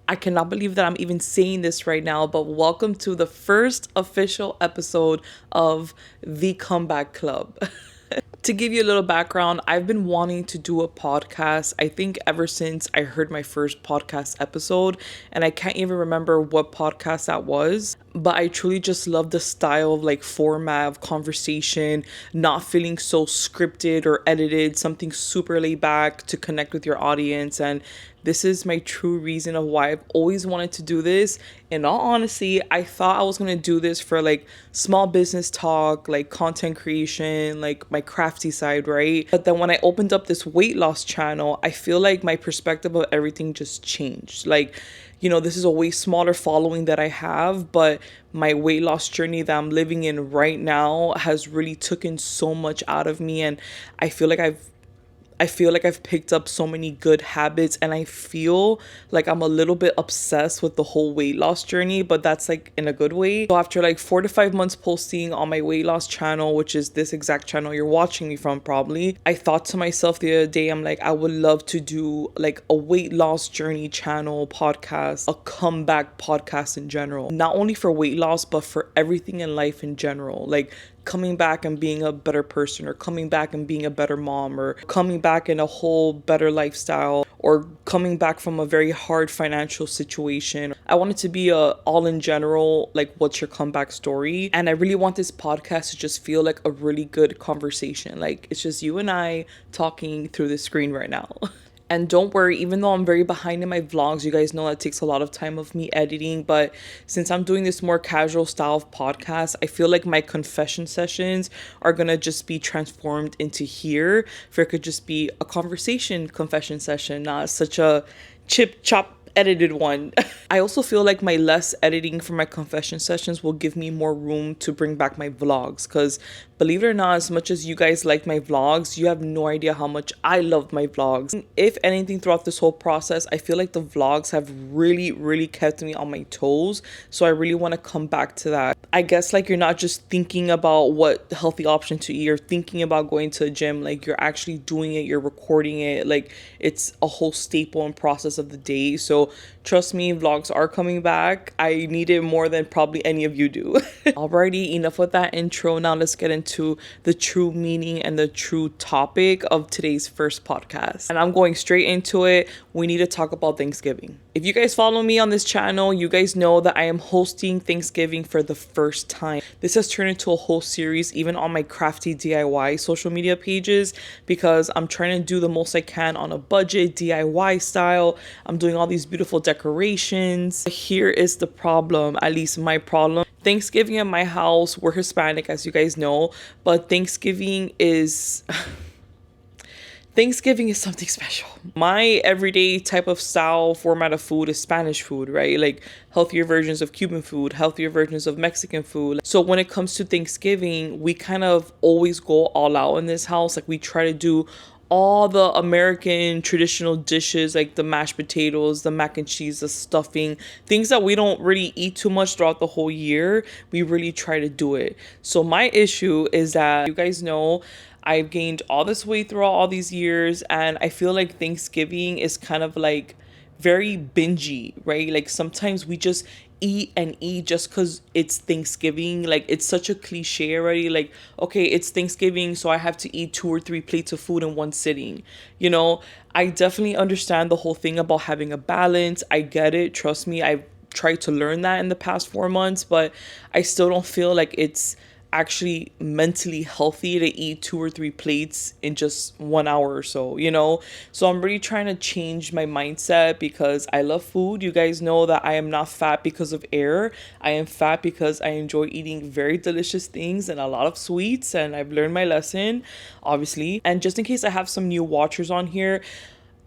I cannot believe that I'm even saying this right now, but welcome to the first official episode of the Comeback Club. To give you a little background, I've been wanting to do a podcast, I think ever since I heard my first podcast episode, and I can't even remember what podcast that was. But I truly just love the style of like format of conversation, not feeling so scripted or edited, something super laid back to connect with your audience. And this is my true reason of why I've always wanted to do this. In all honesty, I thought I was going to do this for like small business talk, like content creation, like my crafty side, right? But then when I opened up this weight loss channel, I feel like my perspective of everything just changed. Like, this is a way smaller following that I have, but my weight loss journey that I'm living in right now has really taken so much out of me, and I feel like I've picked up so many good habits, and I feel like I'm a little bit obsessed with the whole weight loss journey, but that's like in a good way. So after like 4 to 5 months posting on my weight loss channel, which is this exact channel you're watching me from probably, I thought to myself the other day, I'm like, I would love to do like a weight loss journey channel podcast, a comeback podcast in general, not only for weight loss, but for everything in life in general. Like coming back and being a better person, or coming back and being a better mom, or coming back in a whole better lifestyle, or coming back from a very hard financial situation. I want it to be a all in general, like what's your comeback story? And I really want this podcast to just feel like a really good conversation. Like it's just you and I talking through the screen right now. And don't worry, even though I'm very behind in my vlogs, you guys know that takes a lot of time of me editing. But since I'm doing this more casual style of podcast, I feel like my confession sessions are going to just be transformed into here. For it could just be a conversation confession session, not such a chip chop edited one. I also feel like my less editing for my confession sessions will give me more room to bring back my vlogs, because believe it or not, as much as you guys like my vlogs, you have no idea how much I love my vlogs. If anything, throughout this whole process, I feel like the vlogs have really kept me on my toes, so I really want to come back to that. I guess like you're not just thinking about what healthy option to eat or thinking about going to a gym, like you're actually doing it, you're recording it, like it's a whole staple and process of the day. So trust me, vlogs are coming back. I need it more than probably any of you do. Alrighty, enough with that intro. Now let's get into the true meaning and the true topic of today's first podcast. And I'm going straight into it. We need to talk about Thanksgiving. If you guys follow me on this channel, you guys know that I am hosting Thanksgiving for the first time. This has turned into a whole series, even on my crafty DIY social media pages, because I'm trying to do the most I can on a budget, DIY style. I'm doing all these beautiful decorations. Here is the problem, at least my problem. Thanksgiving at my house, we're Hispanic, as you guys know, but Thanksgiving is something special. My everyday type of style format of food is Spanish food, right? Like healthier versions of Cuban food, healthier versions of Mexican food. So when it comes to Thanksgiving, we kind of always go all out in this house. Like we try to do all the American traditional dishes, like the mashed potatoes, the mac and cheese, the stuffing, things that we don't really eat too much throughout the whole year. We really try to do it. So my issue is that you guys know I've gained all this weight throughout all these years, and I feel like Thanksgiving is kind of like very bingey, right? Like sometimes we just eat and eat just because it's Thanksgiving. Like it's such a cliche already. Like, okay, it's Thanksgiving, so I have to eat 2 or 3 plates of food in one sitting. I definitely understand the whole thing about having a balance. I get it. Trust me, I've tried to learn that in the past 4 months, but I still don't feel like it's actually mentally healthy to eat 2 or 3 plates in just 1 hour or so. So I'm really trying to change my mindset, because I love food. You guys know that I am not fat because of air. I am fat because I enjoy eating very delicious things and a lot of sweets, and I've learned my lesson, obviously. And just in case I have some new watchers on here,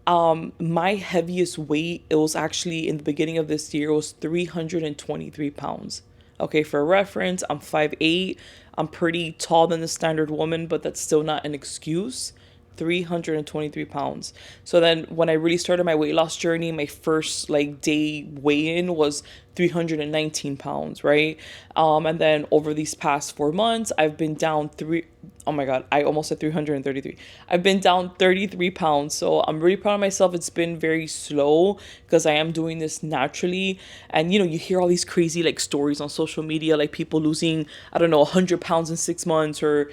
my heaviest weight, it was actually in the beginning of this year, was 323 pounds. Okay, for reference, I'm 5'8". I'm pretty tall than the standard woman, but that's still not an excuse. 323 pounds. So then when I really started my weight loss journey, my first like day weigh-in was 319 pounds, right? And then over these past 4 months, I've been down oh my god, I almost said 333. I've been down 33 pounds, so I'm really proud of myself. It's been very slow because I am doing this naturally. And you hear all these crazy like stories on social media, like people losing, I don't know, 100 pounds in 6 months, or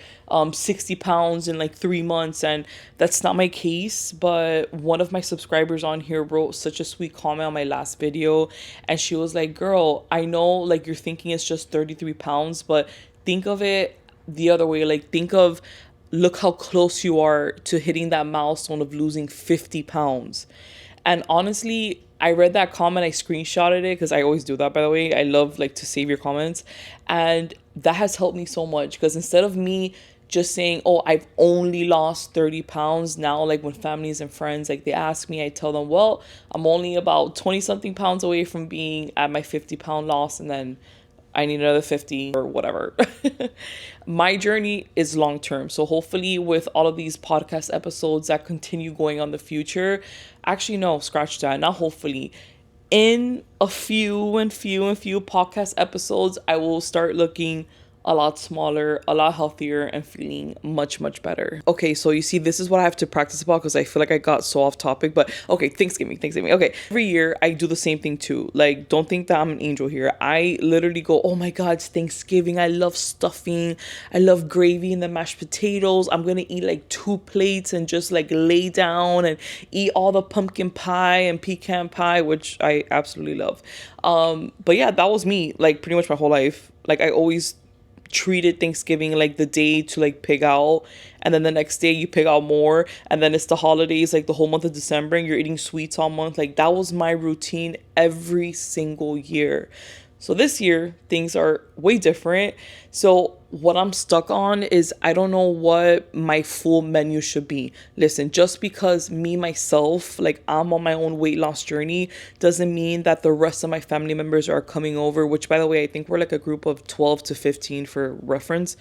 60 pounds in like 3 months. And that's not my case. But one of my subscribers on here wrote such a sweet comment on my last video, and she was like, girl, I know like you're thinking it's just 33 pounds, but think of it the other way. Like, think of, look how close you are to hitting that milestone of losing 50 pounds. And honestly, I read that comment, I screenshotted it because I always do that, by the way. I love like to save your comments. And that has helped me so much, because instead of me just saying, oh, I've only lost 30 pounds, now like when families and friends like they ask me, I tell them, well, I'm only about 20 something pounds away from being at my 50-pound loss, and then I need another 50 or whatever. My journey is long term. So hopefully with all of these podcast episodes that continue going on the future, actually no, scratch that. Not hopefully. In a few podcast episodes, I will start looking a lot smaller, a lot healthier, and feeling much, much better. Okay, so you see, this is what I have to practice about because I feel like I got so off topic. But okay, Thanksgiving. Okay, every year I do the same thing too. Like, don't think that I'm an angel here. I literally go, oh my God, it's Thanksgiving. I love stuffing. I love gravy and the mashed potatoes. I'm gonna eat like 2 plates and just like lay down and eat all the pumpkin pie and pecan pie, which I absolutely love. But yeah, that was me like pretty much my whole life. Like, I always treated Thanksgiving like the day to like pig out, and then the next day you pig out more, and then it's the holidays like the whole month of December and you're eating sweets all month. Like, that was my routine every single year. So this year things are way different. So what I'm stuck on is I don't know what my full menu should be. Listen, just because me myself, like I'm on my own weight loss journey, doesn't mean that the rest of my family members are coming over, which by the way, I think we're like a group of 12 to 15 for reference.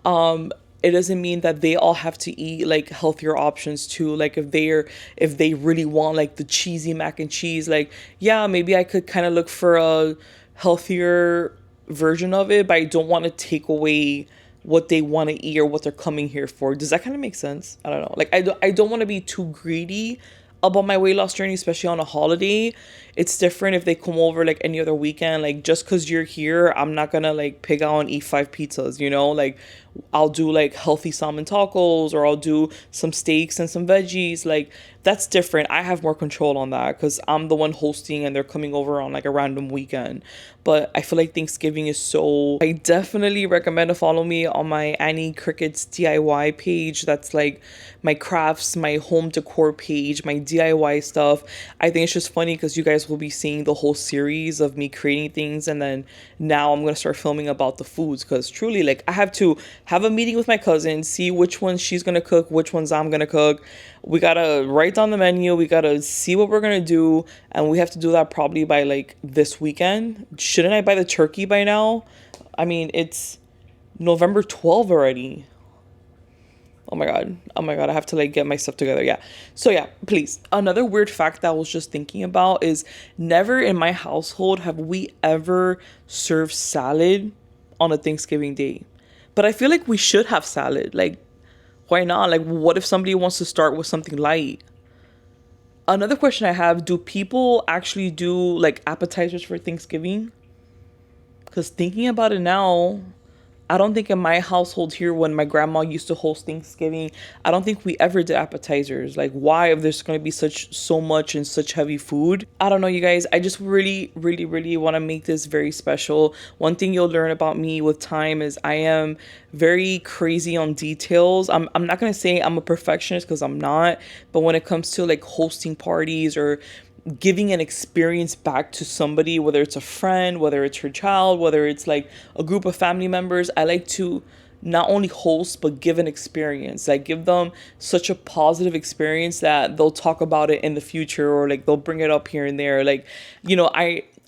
It doesn't mean that they all have to eat like healthier options too. Like, if they really want like the cheesy mac and cheese, like, yeah, maybe I could kind of look for a healthier version of it, but I don't want to take away what they want to eat or what they're coming here for. Does that kind of make sense? I don't know. Like, I don't want to be too greedy about my weight loss journey, especially on a holiday. It's different if they come over like any other weekend. Like, just because you're here, I'm not gonna like pig out and eat 5 pizzas, Like, I'll do like healthy salmon tacos, or I'll do some steaks and some veggies. Like, that's different. I have more control on that because I'm the one hosting and they're coming over on like a random weekend. But I feel like Thanksgiving is so... I definitely recommend to follow me on my Anny Crickets DIY page. That's like my crafts, my home decor page, my DIY stuff. I think it's just funny because you guys will be seeing the whole series of me creating things, and then now I'm gonna start filming about the foods, because truly, like, I have to have a meeting with my cousin, see which ones she's gonna cook, which ones I'm gonna cook. We gotta write down the menu, we gotta see what we're gonna do, and we have to do that probably by like this weekend. Shouldn't I buy the turkey by now? I mean, it's November 12th already. Oh my god. Oh my god. I have to like get my stuff together. Yeah. So yeah, please. Another weird fact that I was just thinking about is never in my household have we ever served salad on a Thanksgiving day. But I feel like we should have salad. Like, why not? Like, what if somebody wants to start with something light? Another question I have, do people actually do like appetizers for Thanksgiving? Because thinking about it now, I don't think in my household here, when my grandma used to host Thanksgiving, I don't think we ever did appetizers. Like, why, if there's going to be so much and such heavy food? I don't know, you guys. I just really, really, really want to make this very special. One thing you'll learn about me with time is I am very crazy on details. I'm not going to say I'm a perfectionist, because I'm not. But when it comes to like hosting parties or giving an experience back to somebody, whether it's a friend, whether it's her child, whether it's like a group of family members, I like to not only host but give an experience. Like, give them such a positive experience that they'll talk about it in the future, or like they'll bring it up here and there. Like,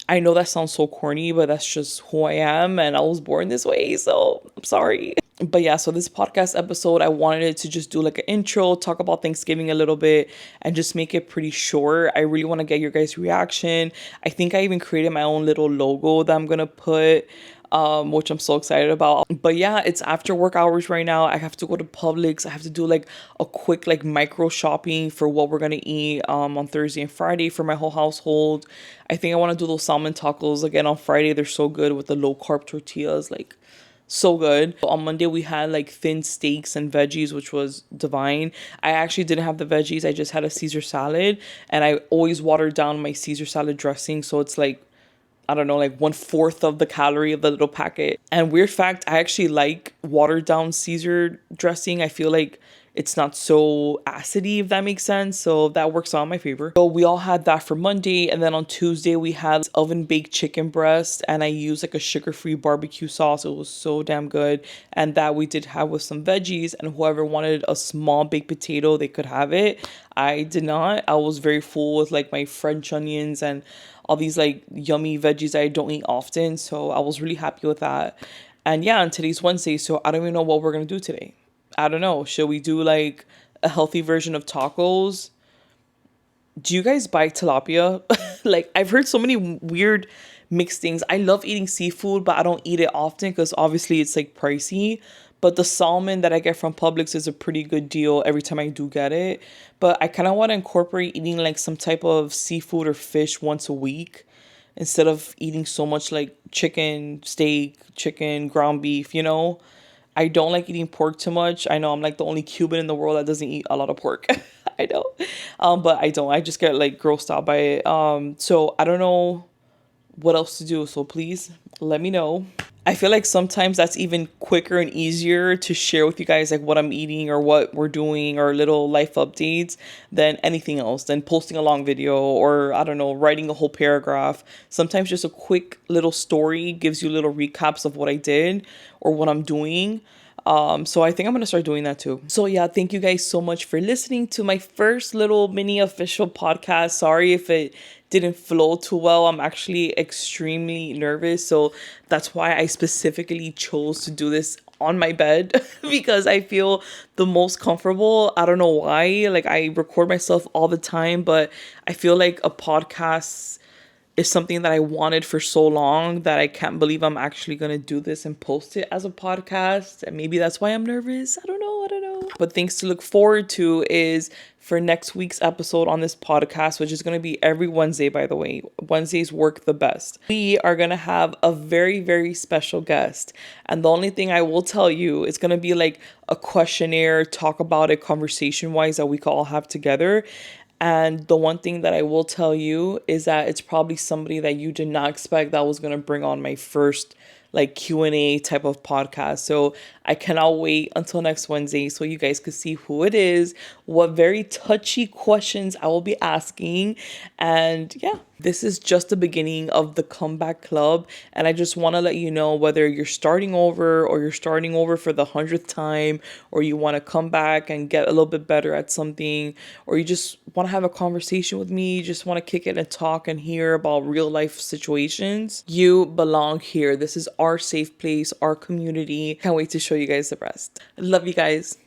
I know that sounds so corny, but that's just who I am, and I was born this way, so I'm sorry. But yeah, so this podcast episode, I wanted it to just do like an intro, talk about Thanksgiving a little bit, and just make it pretty short. I really want to get your guys' reaction. I think I even created my own little logo that I'm gonna put which I'm so excited about. But yeah, it's after work hours right now. I have to go to Publix. I have to do like a quick like micro shopping for what we're gonna eat on Thursday and Friday for my whole household. I think I want to do those salmon tacos again on Friday. They're so good with the low carb tortillas, like so good. On Monday we had like thin steaks and veggies, which was divine. I actually didn't have the veggies. I just had a Caesar salad, and I always watered down my Caesar salad dressing, so it's like, I don't know, like 1/4 of the calorie of the little packet. And weird fact, I actually like watered down Caesar dressing. I feel like it's not so acidy, if that makes sense. So that works out in my favor. So we all had that for Monday. And then on Tuesday, we had oven baked chicken breast. And I used like a sugar-free barbecue sauce. It was so damn good. And that we did have with some veggies. And whoever wanted a small baked potato, they could have it. I did not. I was very full with like my French onions and all these like yummy veggies I don't eat often. So I was really happy with that. And yeah, and today's Wednesday, so I don't even know what we're gonna do today. I don't know. Should we do like a healthy version of tacos? Do you guys buy tilapia? Like, I've heard so many weird mixed things. I love eating seafood, but I don't eat it often because obviously it's like pricey. But the salmon that I get from Publix is a pretty good deal every time I do get it. But I kind of want to incorporate eating like some type of seafood or fish once a week instead of eating so much like chicken, steak, chicken, ground beef, you know? I don't like eating pork too much. I know I'm like the only Cuban in the world that doesn't eat a lot of pork. I know. But I don't. I just get like grossed out by it. So I don't know what else to do. So please let me know. I feel like sometimes that's even quicker and easier to share with you guys like what I'm eating or what we're doing or little life updates than anything else, than posting a long video or I don't know, writing a whole paragraph. Sometimes just a quick little story gives you little recaps of what I did or what I'm doing. So I think I'm gonna start doing that too. So yeah, thank you guys so much for listening to my first little mini official podcast. Sorry if it didn't flow too well. I'm actually extremely nervous. So that's why I specifically chose to do this on my bed because I feel the most comfortable. I don't know why. Like I record myself all the time, but I feel like a podcast is something that I wanted for so long that I can't believe I'm actually going to do this and post it as a podcast. And maybe that's why I'm nervous. I don't know. But things to look forward to is for next week's episode on this podcast, which is going to be every Wednesday, by the way. Wednesdays work the best. We are going to have a very, very special guest. And the only thing I will tell you is going to be like a questionnaire, talk about it conversation wise that we can all have together. And the one thing that I will tell you is that it's probably somebody that you did not expect that was going to bring on my first like Q&A type of podcast. So I cannot wait until next Wednesday so you guys could see who it is, what very touchy questions I will be asking. And yeah, this is just the beginning of the Comeback Club. And I just want to let you know whether you're starting over or you're starting over for the 100th time, or you want to come back and get a little bit better at something, or you just want to have a conversation with me, you just want to kick it and talk and hear about real life situations, you belong here. This is our safe place, our community. Can't wait to show you guys the rest. Love you guys.